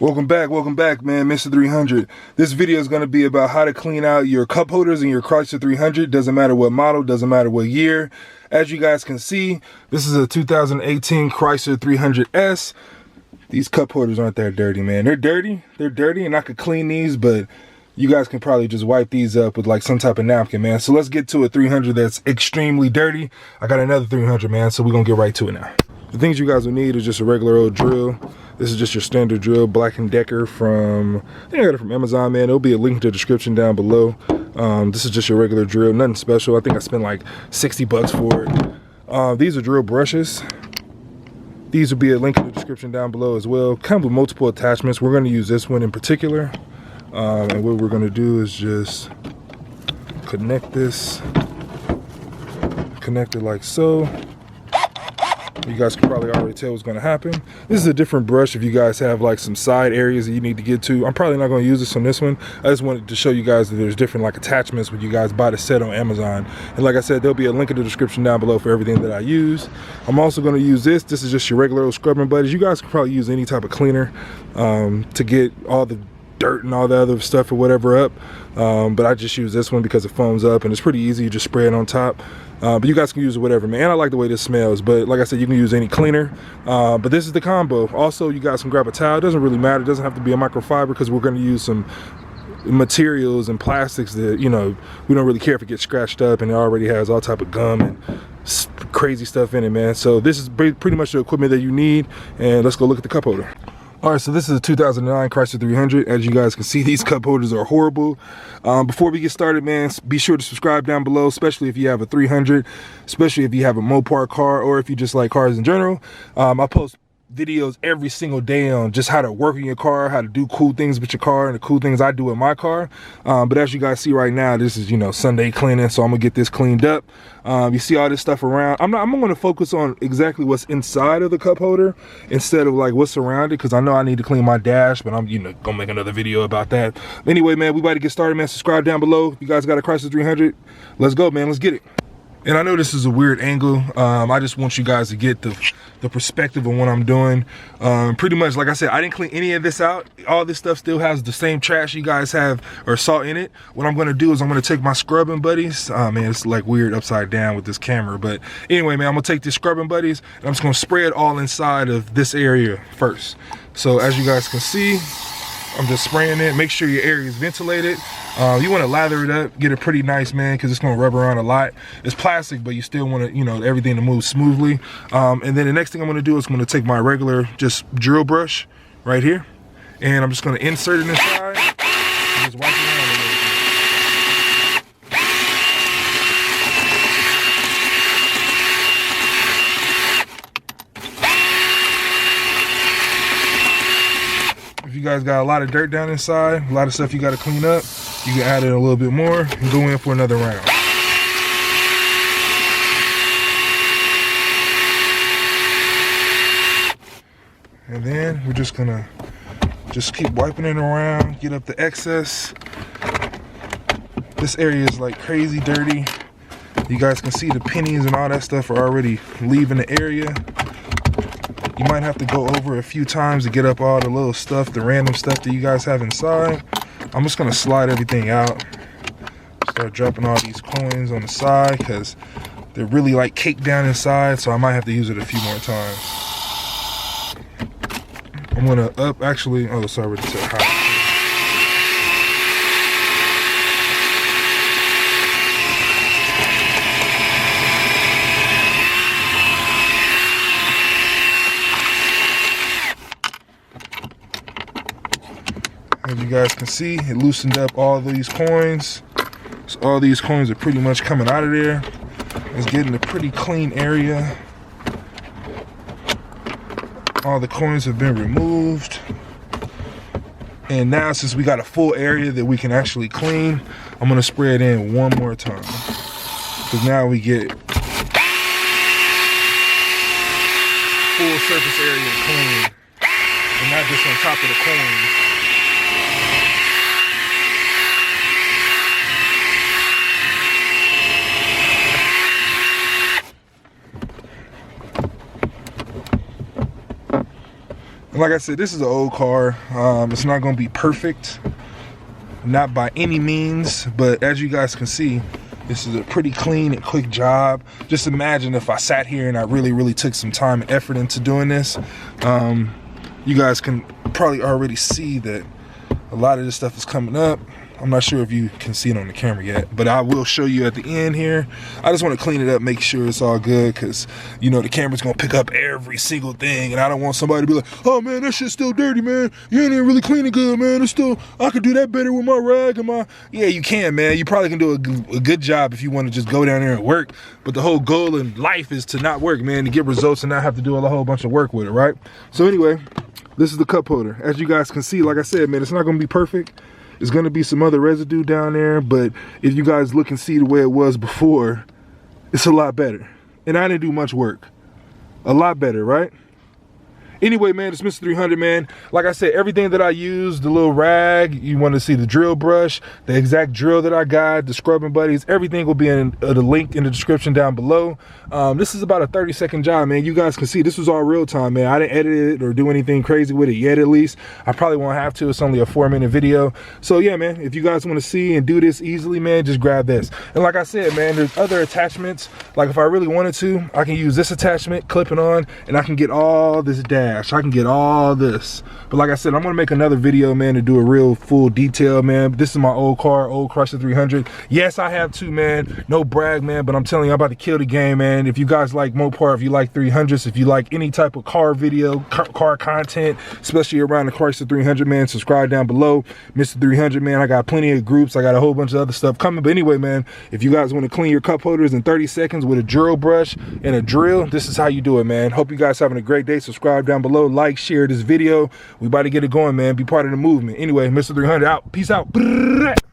Welcome back, man. Mr. 300. This video is going to be about how to clean out your cup holders in your Chrysler 300. Doesn't matter what model, doesn't matter what year. As you guys can see, this is a 2018 Chrysler 300S. These cup holders aren't that dirty, man. They're dirty, and I could clean these, but you guys can probably just wipe these up with like some type of napkin, man. So let's get to a 300 that's extremely dirty. I got another 300, man, so we're going to get right to it now. The things you guys will need is just a regular old drill. This is just your standard drill, Black & Decker from, I think I got it from Amazon, man. There'll be a link in the description down below. This is just your regular drill, nothing special. I think I spent like 60 bucks for it. These are drill brushes. These will be a link in the description down below as well. Come with multiple attachments. We're gonna use this one in particular. And what we're gonna do is just connect this, connect it like so. You guys can probably already tell what's going to happen. This is a different brush if you guys have like some side areas that you need to get to. I'm probably not going to use this on this one. I just wanted to show you guys that there's different like attachments when you guys buy the set on Amazon. And like I said, there'll be a link in the description down below for everything that I use. I'm also going to use this. This is just your regular old scrubbing buddies. You guys can probably use any type of cleaner to get all the dirt and all the other stuff or whatever up. But I just use this one because it foams up and it's pretty easy. You just spray it on top. But you guys can use it whatever, man. I like the way this smells, but like I said, you can use any cleaner. But this is the combo. Also, you guys can grab a towel. It doesn't really matter. It doesn't have to be a microfiber because we're going to use some materials and plastics that, you know, we don't really care if it gets scratched up, and it already has all type of gum and crazy stuff in it, man. So this is pretty much the equipment that you need, and let's go look at the cup holder. All right, so this is a 2009 Chrysler 300. As you guys can see, these cup holders are horrible. Before we get started, man, be sure to subscribe down below, especially if you have a 300, especially if you have a MOPAR car, or if you just like cars in general. I post videos every single day on just how to work in your car, how to do cool things with your car, and the cool things I do with my car. But as you guys see right now, this is, you know, Sunday cleaning, so I'm gonna get this cleaned up. You see all this stuff around. I'm gonna focus on exactly what's inside of the cup holder instead of like what's around it, because I know I need to clean my dash, but I'm, you know, gonna make another video about that. Anyway, man, we about to get started, man. Subscribe down below. If you guys got a Chrysler 300, let's go, man. Let's get it. And I know this is a weird angle. I just want you guys to get the perspective of what I'm doing. Pretty much, like I said, I didn't clean any of this out. All this stuff still has the same trash you guys have or saw in it. What I'm gonna do is I'm gonna take my scrubbing buddies. Man, it's like weird upside down with this camera. But anyway, man, I'm gonna take these scrubbing buddies and I'm just gonna spray it all inside of this area first. So as you guys can see, I'm just spraying it. Make sure your area is ventilated. You want to lather it up, get it pretty nice, man, because it's going to rub around a lot. It's plastic, but you still want to, you know, everything to move smoothly. And then the next thing I'm going to do is I'm going to take my regular just drill brush right here, and I'm just going to insert it inside and just wipe it around a little bit. If you guys got a lot of dirt down inside, a lot of stuff you got to clean up, you can add it a little bit more and go in for another round. And then we're just gonna keep wiping it around, get up the excess. This area is like crazy dirty. You guys can see the pennies and all that stuff are already leaving the area. You might have to go over a few times to get up all the little stuff, the random stuff that you guys have inside. I'm just gonna slide everything out. Start dropping all these coins on the side because they're really like caked down inside, so I might have to use it a few more times. I'm gonna actually, oh, sorry, it said high. As you guys can see, it loosened up all these coins. So all these coins are pretty much coming out of there. It's getting a pretty clean area. All the coins have been removed. And now, since we got a full area that we can actually clean, I'm gonna spray it in one more time. Because now we get full surface area to clean. And not just on top of the coins. And like I said, this is an old car. It's not gonna be perfect, not by any means, but as you guys can see, this is a pretty clean and quick job. Just imagine if I sat here and I really took some time and effort into doing this. You guys can probably already see that a lot of this stuff is coming up. I'm not sure if you can see it on the camera yet, but I will show you at the end here. I just want to clean it up, make sure it's all good, because you know the camera's gonna pick up every single thing, and I don't want somebody to be like, oh man, that shit's still dirty, man. You ain't even really clean it good, man. It's still, I could do that better with my rag and my, yeah, you can, man. You probably can do a good job if you want to just go down there and work, but the whole goal in life is to not work, man, to get results and not have to do a whole bunch of work with it, right? So anyway, this is the cup holder. As you guys can see, like I said, man, it's not gonna be perfect. There's gonna be some other residue down there, but if you guys look and see the way it was before, it's a lot better. And I didn't do much work. A lot better, right? Anyway, man, it's Mr. 300, man. Like I said, everything that I used, the little rag, you want to see the drill brush, the exact drill that I got, the scrubbing buddies, everything will be in the link in the description down below. This is about a 30-second job, man. You guys can see this was all real time, man. I didn't edit it or do anything crazy with it yet, at least. I probably won't have to. It's only a 4-minute video. So yeah, man, if you guys want to see and do this easily, man, just grab this. And like I said, man, there's other attachments. Like if I really wanted to, I can use this attachment, clip it on, and I can get all this dash. I can get all this. But like I said, I'm gonna make another video, man, to do a real full detail, man. This is my old car, old Chrysler 300. Yes, I have two, man. No brag, man, but I'm telling you, I'm about to kill the game, man. If you guys like MOPAR, if you like 300s, if you like any type of car video, car content, especially around the Chrysler 300, man, subscribe down below. Mr. 300, man, I got plenty of groups. I got a whole bunch of other stuff coming. But anyway, man, if you guys want to clean your cup holders in 30 seconds with a drill brush and a drill, this is how you do it, man. Hope you guys having a great day. Subscribe down below, like, share this video. We about to get it going, man. Be part of the movement. Anyway, Mr. 300 out. Peace out.